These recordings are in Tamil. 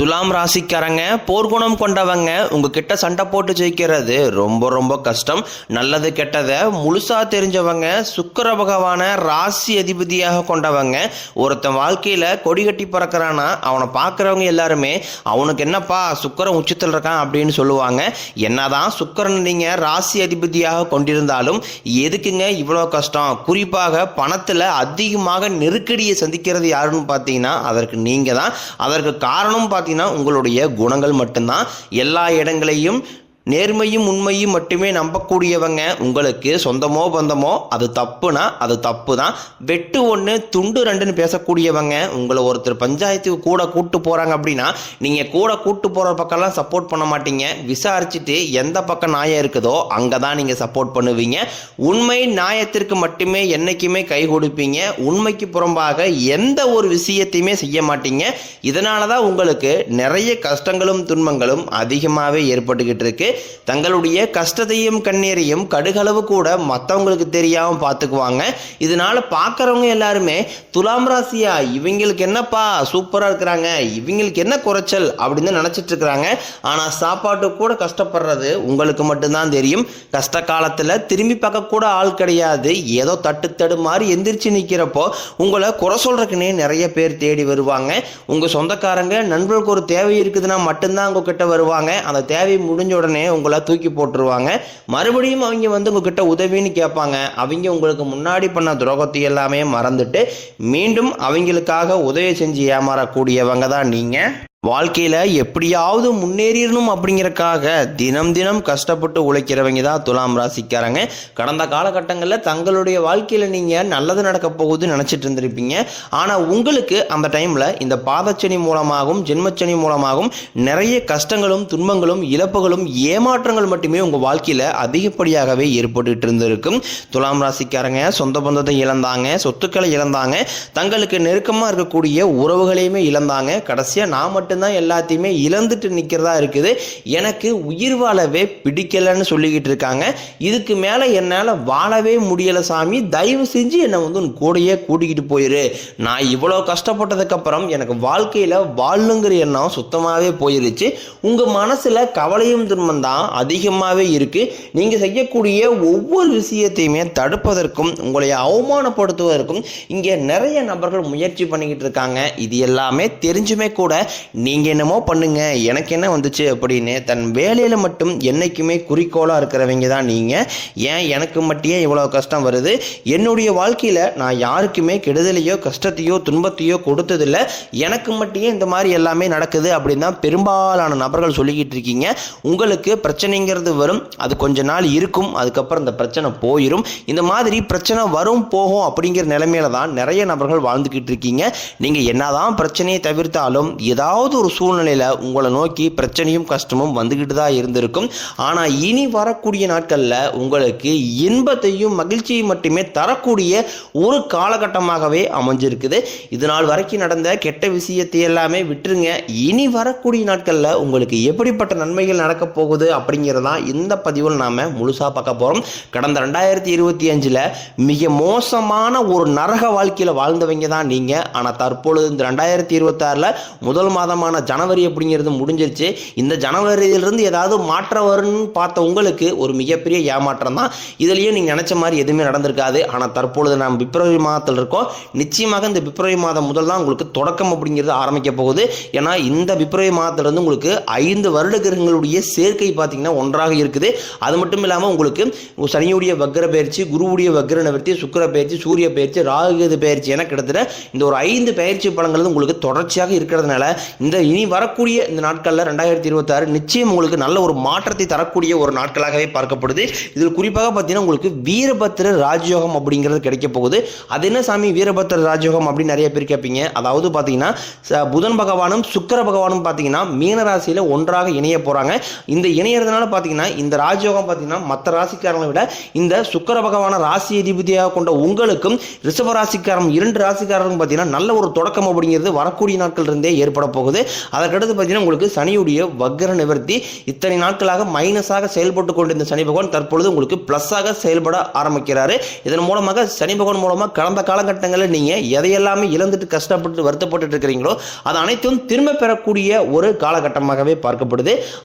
துலாம் ராசிக்காரங்க போர்க்குணம் கொண்டவங்க உங்ககிட்ட சண்டை போட்டு ஜெயிக்கிறது ரொம்ப ரொம்ப கஷ்டம். நல்லது கெட்டதை முழுசா தெரிஞ்சவங்க, சுக்கிர பகவான ராசி அதிபதியாக கொண்டவங்க. ஒருத்தன் வாழ்க்கையில கொடி கட்டி பறக்கிறானா அவனை பார்க்குறவங்க எல்லாருமே அவனுக்கு என்னப்பா சுக்கிரன் உச்சத்தில் இருக்கான் அப்படின்னு சொல்லுவாங்க. என்னதான் சுக்கிரன் நீங்க ராசி அதிபதியாக கொண்டிருந்தாலும் எதுக்குங்க இவ்வளோ கஷ்டம்? குறிப்பாக பணத்தில் அதிகமாக நெருக்கடியை சந்திக்கிறது யாருன்னு பார்த்தீங்கன்னா அதற்கு நீங்க தான். அதற்கு காரணம் உங்களுடைய குணங்கள் மட்டும்தான். எல்லா இடங்களையும் நேர்மையும் உண்மையும் மட்டுமே நம்பக்கூடியவங்க. உங்களுக்கு சொந்தமோ பந்தமோ அது தப்புனா அது தப்பு தான். வெட்டு ஒன்று துண்டு ரெண்டுன்னு பேசக்கூடியவங்க. உங்களை ஒருத்தர் பஞ்சாயத்துக்கு கூட கூட்டு போகிறாங்க அப்படின்னா நீங்கள் கூட கூட்டு போகிற பக்கம்லாம் சப்போர்ட் பண்ண மாட்டீங்க. விசாரிச்சுட்டு எந்த பக்கம் நியாயம் இருக்குதோ அங்கே தான் நீங்கள் சப்போர்ட் பண்ணுவீங்க. உண்மை நியாயத்திற்கு மட்டுமே என்றைக்குமே கை கொடுப்பீங்க. உண்மைக்கு புறம்பாக எந்த ஒரு விஷயத்தையுமே செய்ய மாட்டீங்க. இதனால தான் உங்களுக்கு நிறைய கஷ்டங்களும் துன்பங்களும் அதிகமாகவே ஏற்பட்டுக்கிட்டு இருக்கு. தங்களுடைய கஷ்டத்தையும் கண்ணீரையும் கடுகளவு கூட மற்றவங்களுக்கு தெரியாம பார்த்துக்குவாங்க. இதனால பார்க்குறவங்க எல்லாருமே துலாம் ராசியா இவங்களுக்கு என்னப்பா சூப்பரா இருக்கிறாங்க, இவங்களுக்கு என்ன குறைச்சல் அப்படின்னு நினைச்சிட்டு இருக்கிறாங்க. ஆனா சாப்பாட்டு கூட கஷ்டப்படுறது உங்களுக்கு மட்டும்தான் தெரியும். கஷ்ட காலத்துல திரும்பி பார்க்க கூட ஆள் கிடையாது. ஏதோ தட்டு மாதிரி எந்திரிச்சு நிற்கிறப்போ உங்களை குறை சொல்றதுக்குன்னே நிறைய பேர் தேடி வருவாங்க. உங்க சொந்தக்காரங்க நண்பர்களுக்கு ஒரு தேவை இருக்குதுன்னா மட்டும்தான் உங்ககிட்ட வருவாங்க. அந்த தேவை முடிஞ்ச உடனே உங்களை தூக்கி போட்டுருவாங்க. மறுபடியும் அவங்க உங்ககிட்ட உதவின்னு கேட்பாங்க. அவங்க உங்களுக்கு முன்னாடி பண்ண துரோகத்தை எல்லாமே மறந்துட்டு மீண்டும் அவங்களுக்காக உதவி செஞ்சு ஏமாறக்கூடியவங்க தான் நீங்க. வாழ்க்கையில் எப்படியாவது முன்னேறிடணும் அப்படிங்கிறக்காக தினம் தினம் கஷ்டப்பட்டு உழைக்கிறவங்க தான் துலாம் ராசிக்காரங்க. கடந்த காலகட்டங்களில் தங்களுடைய வாழ்க்கையில் நீங்கள் நல்லது நடக்க போகுதுன்னு நினச்சிட்டு இருந்திருப்பீங்க. ஆனால் உங்களுக்கு அந்த டைமில் இந்த பாதச்சனி மூலமாகவும் ஜென்மச்சனி மூலமாகவும் நிறைய கஷ்டங்களும் துன்பங்களும் இழப்புகளும் ஏமாற்றங்கள் மட்டுமே உங்கள் வாழ்க்கையில் அதிகப்படியாகவே ஏற்பட்டு இருந்திருக்கும். துலாம் ராசிக்காரங்க சொந்த பந்தத்தை இழந்தாங்க, சொத்துக்களை இழந்தாங்க, தங்களுக்கு நெருக்கமாக இருக்கக்கூடிய உறவுகளையுமே இழந்தாங்க. கடைசியாக நான் மட்டும்தான் எல்லாத்தையுமே இழந்துட்டு நிற்கிறதா இருக்குது, எனக்கு உயிர் வாழவே பிடிக்கலன்னு சொல்லிக்கிட்டு இருக்காங்க. இதுக்கு மேலே என்னால் வாழவே முடியலை சாமி, தயவு செஞ்சு என்னை உன் கூடையே கூட்டிக்கிட்டு போயிரு. நான் இவ்வளோ கஷ்டப்பட்டதுக்கப்புறம் எனக்கு வாழ்க்கையில் வாழணுங்கிற எண்ணம் சுத்தமாகவே போயிருச்சு. உங்கள் மனசில் கவலையும் துன்பம் தான் அதிகமாகவே இருக்குது. நீங்கள் செய்யக்கூடிய ஒவ்வொரு விஷயத்தையுமே தடுப்பதற்கும் உங்களை அவமானப்படுத்துவதற்கும் இங்கே நிறைய நபர்கள் முயற்சி பண்ணிக்கிட்டு இருக்காங்க. இது எல்லாமே தெரிஞ்சுமே கூட நீங்கள் என்னமோ பண்ணுங்க எனக்கு என்ன வந்துச்சு அப்படின்னு தன் வேலையில் மட்டும் என்றைக்குமே குறிக்கோளாக இருக்கிறவங்க தான் நீங்கள். ஏன் எனக்கு மட்டும் இவ்வளோ கஷ்டம் வருது? என்னுடைய வாழ்க்கையில் நான் யாருக்குமே கெடுதலையோ கஷ்டத்தையோ துன்பத்தையோ கொடுத்ததில்லை, எனக்கு மட்டும் இந்த மாதிரி எல்லாமே நடக்குது அப்படின்னு தான் பெரும்பாலான நபர்கள் சொல்லிக்கிட்டு இருக்கீங்க. உங்களுக்கு பிரச்சனைங்கிறது வரும், அது கொஞ்ச நாள் இருக்கும், அதுக்கப்புறம் இந்த பிரச்சனை போயிடும். இந்த மாதிரி பிரச்சனை வரும் போகும் அப்படிங்கிற நிலைமையில தான் நிறைய நபர்கள் வாழ்ந்துக்கிட்டு இருக்கீங்க. நீங்கள் என்னதான் பிரச்சனையை தவிர்த்தாலும் ஏதாவது ஒரு சூழ்நிலையில் உங்களை நோக்கி பிரச்சனையும் கஷ்டமும் வந்துக்கிட்டு தான் இருந்திருக்கும். ஆனால் இனி வரக்கூடிய நாட்களில் உங்களுக்கு இன்பத்தையும் மகிழ்ச்சியும் மட்டுமே தரக்கூடிய ஒரு காலகட்டமாகவே அமைஞ்சிருக்குது. இதனால் வரைக்கும் நடந்த கெட்ட விஷயத்தை எல்லாமே விட்டுருங்க. இனி வரக்கூடிய நாட்களில் உங்களுக்கு எப்படிப்பட்ட நன்மைகள் நடக்க போகுது அப்படிங்கிறதான் இந்த பதிவில் நாம் முழுசாக பார்க்க போகிறோம். கடந்த 2025 மிக மோசமான ஒரு நரக வாழ்க்கையில் வாழ்ந்தவங்க தான் நீங்கள். ஆனால் தற்பொழுது இந்த 2026 முதல் மாதமான ஜனவரி அப்படிங்கிறது முடிஞ்சிருச்சு. இந்த ஜனவரியிலிருந்து ஏதாவது மாற்றம் வரும்னு பார்த்த உங்களுக்கு ஒரு மிகப்பெரிய ஏமாற்றம் தான். இதுலேயும் நீங்கள் நினச்ச மாதிரி எதுவுமே நடந்திருக்காது. ஆனால் தற்பொழுது நாம் பிப்ரவரி மாதத்தில் இருக்கோம். நிச்சயமாக இந்த பிப்ரவரி மாதம் முதல் தான் உங்களுக்கு தொடக்கம் அப்படிங்கிறது ஆரம்பிக்க போகுது. ஏன்னா இந்த பிப்ரவரி மாதத்திலிருந்து உங்களுக்கு 5 வருட கிரகங்களுடைய சேர்க்கை பார்த்தீங்கன்னா ஒன்றாக இருக்குது. அது மட்டும் இல்லாமல் உங்களுக்கு சனியுடைய வக்ர பயிற்சி, குருவுடைய வக்ர நிவர்த்தி, சுக்கிர பயிற்சி, சூரிய பயிற்சி, ராகு பயிற்சி என கிட்டத்தட்ட இந்த ஒரு 5 பயிற்சி பலன்கள் உங்களுக்கு தொடர்ச்சியாக இருக்கிறதுனால இந்த இனி வரக்கூடிய இந்த நாட்களில் 2026 நிச்சயம் உங்களுக்கு நல்ல ஒரு மாற்றத்தை தரக்கூடிய ஒரு நாட்களாகவே பார்க்கப்படுது. இதில் குறிப்பாக பார்த்தீங்கன்னா உங்களுக்கு வீரபத்திர ராஜயோகம் அப்படிங்கிறது கிடைக்க போகுது. அது என்ன சாமி வீரபத்திர ராஜயோகம் அப்படின்னு நிறைய பேர் கேட்பீங்க. அதாவது பார்த்தீங்கன்னா புதன் பகவானும் சுக்கிர பகவானும் பார்த்தீங்கன்னா மீனராசியில் ஒன்றாக இணைய போகிறாங்க. இந்த இணையறதுனால பார்த்தீங்கன்னா இந்த ராஜயோகம் பார்த்தீங்கன்னா மற்ற ராசிக்காரங்களை விட இந்த சுக்கிர பகவான ராசி அதிபதியாக கொண்ட உங்களுக்கும் ரிஷப ராசிக்காரன் 2 ராசிக்காரர்களும் பார்த்தீங்கன்னா நல்ல ஒரு தொடக்கம் அப்படிங்கிறது வரக்கூடிய நாட்கள் இருந்தே ஏற்பட போகுது. போகுது. அதற்கடுத்து பார்த்தீங்கன்னா உங்களுக்கு சனியுடைய வக்ர நிவர்த்தி. இத்தனை நாட்களாக மைனஸாக செயல்பட்டு கொண்டிருந்த சனி பகவான் தற்பொழுது உங்களுக்கு பிளஸ்ஸாக செயல்பட ஆரம்பிக்கிறாரு. இதன் மூலமாக சனி பகவான் மூலமாக கடந்த காலகட்டங்களில் நீங்க எதையெல்லாமே இழந்துட்டு கஷ்டப்பட்டு வருத்தப்பட்டு இருக்கிறீங்களோ அது அனைத்தும் திரும்ப பெறக்கூடிய ஒரு காலகட்டமாகவே பார்க்கப்படுது.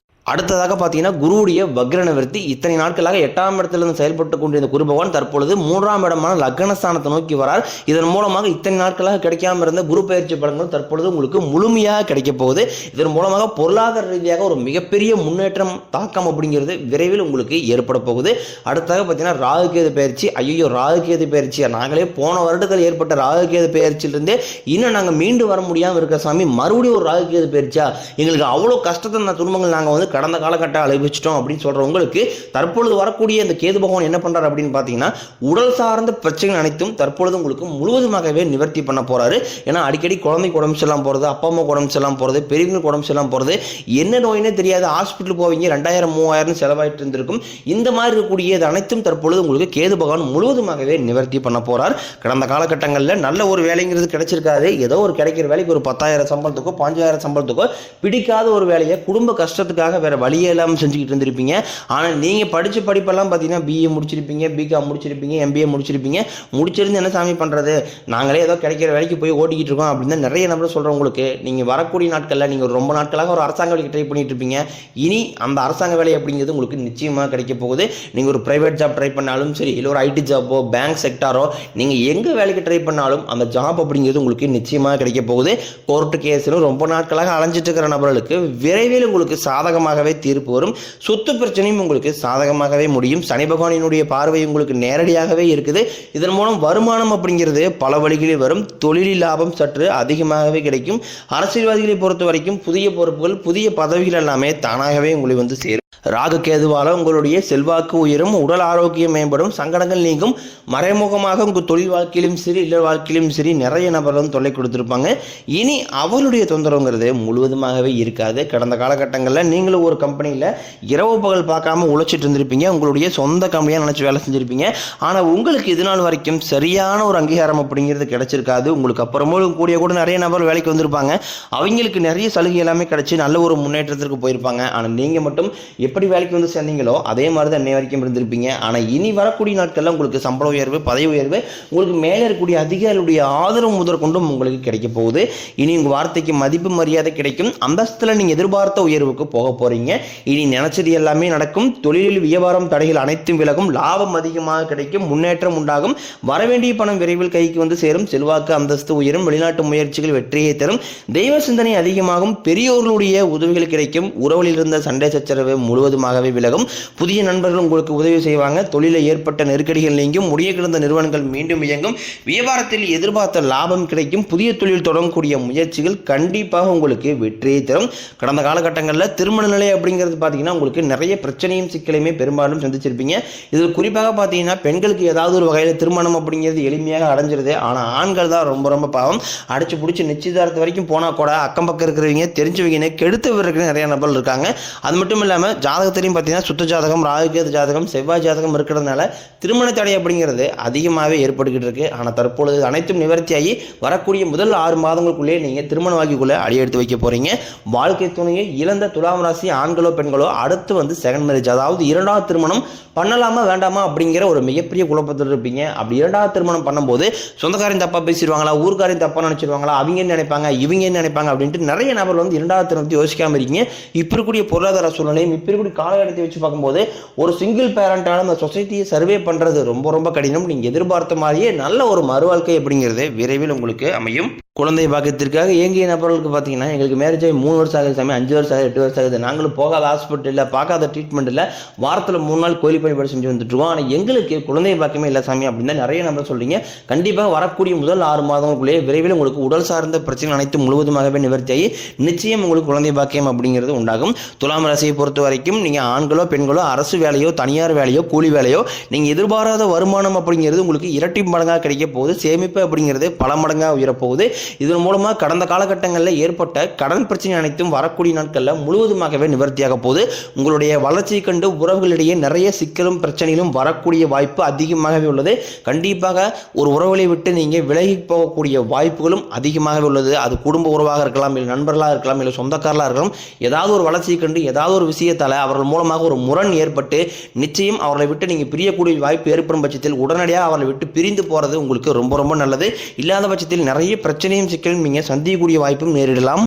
அடுத்ததாக பார்த்தீங்கன்னா குருவுடைய வக்ர நிவர்த்தி. இத்தனை நாட்களாக 8ஆம் இடத்திலிருந்து செயல்பட்டு கொண்டிருந்த குரு பகவான் தற்பொழுது 3ஆம் இடமான லக்னஸ்தானத்தை நோக்கி வரார். இதன் மூலமாக இத்தனை நாட்களாக கிடைக்காம இருந்த குரு பயிற்சி பலன்கள் தற்பொழுது உங்களுக்கு முழுமையாக கிடைக்க போகுது. இதன் மூலமாக பொருளாதார ரீதியாக ஒரு மிகப்பெரிய முன்னேற்றம் தாக்கம் அப்படிங்கிறது விரைவில் உங்களுக்கு ஏற்பட போகுது. அடுத்ததாக பார்த்தீங்கன்னா ராகுகேது பயிற்சி. ஐயோ, ராகுகேது பயிற்சியா? நாங்களே போன வருடத்தில் ஏற்பட்ட ராகுகேது பயிற்சியிலிருந்தே இன்னும் நாங்கள் மீண்டு வர முடியாமல் இருக்க சாமி, மறுபடியும் ஒரு ராகுகேது பயிற்சியா? எங்களுக்கு அவ்வளோ கஷ்டத்தை துன்பங்கள் நாங்கள் வந்து கடந்த காலகட்டம் அனுபவிச்சிட்டோம் அப்படின்னு சொல்றவங்களுக்கு தற்பொழுது வரக்கூடிய இந்த கேது பகவான் என்ன பண்றாரு அப்படின்னு பாத்தீங்கன்னா உடல் சார்ந்த பிரச்சனைகள் அனைத்தும் தற்பொழுது உங்களுக்கு முழுவதுமாகவே நிவர்த்தி பண்ண போறாரு. ஏன்னா அடிக்கடி குழந்தைக்கு உடம்பு செல்லாம் போறது, அப்பா அம்மா உடம்பு செல்லாம் போறது, பெரியவங்களுக்கு உடம்பு செல்லாம் போறது, என்ன நோயினே தெரியாது ஹாஸ்பிட்டல் போவீங்க 2000 3000 செலவாயிட்டு இருந்திருக்கும். இந்த மாதிரி இருக்கக்கூடிய அனைத்தும் தற்பொழுது உங்களுக்கு கேது பகவான் முழுவதுமாகவே நிவர்த்தி பண்ண போறார். கடந்த காலகட்டங்களில் நல்ல ஒரு வேலைங்கிறது கிடைச்சிருக்காது. ஏதோ ஒரு கிடைக்கிற வேலைக்கு ஒரு 10,000 சம்பளத்துக்கோ 5,000 சம்பளத்துக்கோ பிடிக்காத ஒரு வேலையை குடும்ப கஷ்டத்துக்காக வேற வழியே இல்லாமல் செஞ்சுக்கிட்டு இருந்திருப்பீங்க. ஆனால் நீங்கள் படித்த படிப்பெல்லாம் பார்த்தீங்கன்னா பிஏ முடிச்சிருப்பீங்க, பிகாம் முடிச்சிருப்பீங்க, எம்பிஏ முடிச்சிருப்பீங்க. முடிச்சிருந்து என்ன சாமி பண்ணுறது, நாங்களே ஏதோ கிடைக்கிற வேலைக்கு போய் ஓட்டிக்கிட்டு இருக்கோம் அப்படின்னு தான் நிறைய நபர் சொல்கிறவங்களுக்கு நீங்கள் வரக்கூடிய நாட்களில் நீங்கள் ரொம்ப நாட்களாக ஒரு அரசாங்க வேலைக்கு ட்ரை பண்ணிட்டு இருப்பீங்க. இனி அந்த அரசாங்க வேலை அப்படிங்கிறது உங்களுக்கு நிச்சயமாக கிடைக்க போகுது. நீங்கள் ஒரு ப்ரைவேட் ஜாப் ட்ரை பண்ணாலும் சரி, இல்லை ஒரு ஐடி ஜாப்போ பேங்க் செக்டாரோ நீங்கள் எங்கே வேலைக்கு ட்ரை பண்ணாலும் அந்த ஜாப் அப்படிங்கிறது உங்களுக்கு நிச்சயமாக கிடைக்க போகுது. கோர்ட்டு கேஸிலும் ரொம்ப நாட்களாக அலைஞ்சிட்டு இருக்கிற நபர்களுக்கு விரைவில் உங்களுக்கு சாதகமாகவே தீர்ப்பு வரும். சொத்து பிரச்சனையும் உங்களுக்கு சாதகமாகவே முடியும். சனி பகவானினுடைய பார்வை உங்களுக்கு நேரடியாகவே இருக்குது. இதன் மூலம் வருமானம் அப்படிங்கிறது பல வழிகளில் வரும். தொழிலில் லாபம் சற்று அதிகமாகவே கிடைக்கும். அரசியல்வாதிகளை பொறுத்த வரைக்கும் புதிய பொறுப்புகள், புதிய பதவிகள் எல்லாமே தானாகவே உங்களை வந்து சேரும். ராகு கேதுவால உங்களுடைய செல்வாக்கு உயரும், உடல் ஆரோக்கியம் மேம்படும், சங்கடங்கள் நீங்கும். மறைமுகமாக உங்கள் தொழில் வாழ்க்கையிலும் சரி, இல்ல வாழ்க்கையிலும் சரி நிறைய நபர்கள் வந்து தொல்லை கொடுத்துருப்பாங்க. இனி அவருடைய தொந்தரவுங்கிறது முழுவதுமாகவே இருக்காது. கடந்த காலகட்டங்களில் நீங்களும் ஒரு கம்பெனியில் இரவு பகல் பார்க்காம உழைச்சிட்டு இருந்திருப்பீங்க. உங்களுடைய சொந்த கம்பெனியாக நினச்சி வேலை செஞ்சுருப்பீங்க. ஆனால் உங்களுக்கு இது நாள் வரைக்கும் சரியான ஒரு அங்கீகாரம் அப்படிங்கிறது கிடைச்சிருக்காது. உங்களுக்கு அப்புறமும் கூட நிறைய நபர் வேலைக்கு வந்திருப்பாங்க. அவங்களுக்கு நிறைய சலுகை எல்லாமே கிடைச்சி நல்ல ஒரு முன்னேற்றத்திற்கு போயிருப்பாங்க. ஆனால் நீங்கள் மட்டும் எப்படி வேலைக்கு வந்து சேர்ந்தீங்களோ அதே மாதிரி தான் இன்னை வரைக்கும் இருந்திருப்பீங்க. ஆனால் இனி வரக்கூடிய நாட்களில் உங்களுக்கு சம்பள உயர்வு, பதவி உயர்வு, உங்களுக்கு மேலே இருக்கக்கூடிய அதிகாரிகளுடைய ஆதரவு முதற்கொண்டும் உங்களுக்கு கிடைக்க போகுது. இனி உங்கள் வார்த்தைக்கு மதிப்பு மரியாதை கிடைக்கும். அந்தஸ்தில் நீங்கள் எதிர்பார்த்த உயர்வுக்கு போக போறீங்க. இனி நினைச்சது எல்லாமே நடக்கும். தொழிலில் வியாபாரம் தடைகள் அனைத்தும் விலகும். லாபம் அதிகமாக கிடைக்கும். முன்னேற்றம் உண்டாகும். வரவேண்டிய பணம் விரைவில் கைக்கு வந்து சேரும். செல்வாக்கு அந்தஸ்து உயரும். வெளிநாட்டு முயற்சிகள் வெற்றியை தரும். தெய்வ சிந்தனை அதிகமாகும். பெரியோர்களுடைய உதவிகள் கிடைக்கும். உறவில் இருந்த சண்டை சச்சரவு முழுவதுமாகவே விலகும். புதிய நண்பர்கள் உங்களுக்கு உதவி செய்வாங்க. தொழிலில் ஏற்பட்ட நெருக்கடிகள் நீங்கும். முடிய கிடந்த நிறுவனங்கள் மீண்டும் இயங்கும். வியாபாரத்தில் எதிர்பார்த்த லாபம் கிடைக்கும். புதிய தொழில் தொடங்கக்கூடிய முயற்சிகள் கண்டிப்பாக உங்களுக்கு வெற்றியை தரும். கடந்த காலகட்டங்களில் திருமண நிலை அப்படிங்கிறது பார்த்தீங்கன்னா உங்களுக்கு நிறைய பிரச்சனையும் சிக்கலையுமே பெரும்பாலும் சந்திச்சிருப்பீங்க. இதில் குறிப்பாக பார்த்தீங்கன்னா பெண்களுக்கு ஏதாவது ஒரு வகையில் திருமணம் அப்படிங்கிறது எளிமையாக அடைஞ்சிருது. ஆனால் ஆண்கள் தான் ரொம்ப ரொம்ப பாவம். அடிச்சு பிடிச்சி நிச்சயதார்த்தம் வரைக்கும் போனால் கூட அக்கம் பக்கம் இருக்கிறவங்க தெரிஞ்சவங்க கெடுத்து விடுறதுக்கு நிறைய நபர்கள் இருக்காங்க. அது மட்டும் இல்லாமல் ஜாதகத்திலையும் பார்த்தீங்கன்னா சுத்த ஜாதகம், ராகுகேது ஜாதகம், செவ்வாய் ஜாதகம் இருக்கிறதுனால திருமண தடை அப்படிங்கிறது அதிகமாகவே ஏற்பட்டுக்கிட்டு இருக்கு. ஆனால் தற்பொழுது அனைத்தும் நிவர்த்தியாகி வரக்கூடிய முதல் 6 மாதங்களுக்குள்ளே நீங்கள் திருமண வாழ்க்கைக்குள்ளே அடி எடுத்து வைக்க போறீங்க. வாழ்க்கை துணையை இழந்த துலாம் ராசி ஆண்களோ பெண்களோ அடுத்து வந்து செகண்ட் மேரேஜ், அதாவது இரண்டாவது திருமணம் பண்ணலாமா வேண்டாமா அப்படிங்கிற ஒரு மிகப்பெரிய குழப்பத்தில் இருப்பீங்க. அப்படி இரண்டாவது திருமணம் பண்ணும்போது சொந்தக்காரையும் தப்பா பேசிடுவாங்களா, ஊர்காரையும் தப்பா நினைச்சிருவாங்களா, அவங்க என்ன நினைப்பாங்க, இவங்க என்ன நினைப்பாங்க அப்படின்ட்டு நிறைய நபர் வந்து இரண்டாவது திருமணத்தை யோசிக்காம இருக்கீங்க. இப்ப இருக்கக்கூடிய பொருளாதார சூழ்நிலையும் இப்ப இருக்கக்கூடிய காலகட்டத்தை வச்சு பார்க்கும்போது ஒரு சிங்கிள் பேரண்டான அந்த சொசைட்டியை சர்வே பண்றது ரொம்ப ரொம்ப கடினம். நீங்க எதிர்பார்த்த மாதிரியே நல்ல ஒரு மறுவாழ்க்கை அப்படிங்கிறது விரைவில் உங்களுக்கு அமையும். குழந்தை பாக்கியத்திற்காக இயங்கிய நபர்களுக்கு பார்த்தீங்கன்னா எங்களுக்கு மேரேஜ் ஆகி 3 வருஷம் ஆகுது சாமி, 5 வருஷம் ஆகுது, 8 வருஷம் ஆகுது, நாங்களும் போகாத ஹாஸ்பிட்டல் இல்லை, பார்க்காத ட்ரீட்மெண்ட் இல்லை, வாரத்தில் 3 நாள் கோயில் வழிபாடு செஞ்சு வந்துட்டு இருக்கோம். ஆனால் எங்களுக்கு குழந்தை பாக்கியமே இல்லை சாமி அப்படின்னு தான் நிறைய நபர் சொல்றீங்க. கண்டிப்பாக வரக்கூடிய முதல் 6 மாதங்களுக்குள்ளேயே விரைவில் உங்களுக்கு உடல் சார்ந்த பிரச்சனை அனைத்து முழுவதுமாகவே நிவர்த்தியாகி நிச்சயம் உங்களுக்கு குழந்தை பாக்கியம் அப்படிங்கிறது உண்டாகும். துலாம் ராசியை பொறுத்தவரை வரைக்கும் நீங்கள் ஆண்களோ பெண்களோ அரசு வேலையோ தனியார் வேலையோ கூலி வேலையோ நீங்கள் எதிர்பாராத வருமானம் அப்படிங்கிறது உங்களுக்கு இரட்டி மடங்காக கிடைக்க போகுது. சேமிப்பு அப்படிங்கிறது பல மடங்காக உயரப்போகுது. இதன் மூலமாக கடந்த காலகட்டங்களில் ஏற்பட்ட கடன் பிரச்சனை அனைத்தும் வரக்கூடிய நாட்களில் முழுவதுமாகவே நிவர்த்தியாக போகுது. உங்களுடைய வளர்ச்சியை கண்டு உறவுகளிடையே நிறைய சிக்கலும் பிரச்சனைகளும் வரக்கூடிய வாய்ப்பு அதிகமாகவே உள்ளது. கண்டிப்பாக ஒரு உறவுகளை விட்டு நீங்கள் விலகி போகக்கூடிய வாய்ப்புகளும் அதிகமாகவே உள்ளது. அது குடும்ப உறவாக இருக்கலாம், இல்லை நண்பர்களாக இருக்கலாம், இல்லை சொந்தக்காரர்களாக இருக்கலாம். ஏதாவது ஒரு வளர்ச்சியை கண்டு ஏதாவது ஒரு விஷயத்தால் அவர்கள் மூலமாக ஒரு முரண் ஏற்பட்டு நிச்சயம் அவர்களை விட்டு நீங்கள் பிரியக்கூடிய வாய்ப்பு ஏற்படும் பட்சத்தில் உடனடியாக அவர்களை விட்டு பிரிந்து போகிறது உங்களுக்கு ரொம்ப ரொம்ப நல்லது. இல்லாத பட்சத்தில் நிறைய பிரச்சனையும் சிக்கலும் நீங்கள் சந்திக்கக்கூடிய வாய்ப்பும் நேரிடலாம்.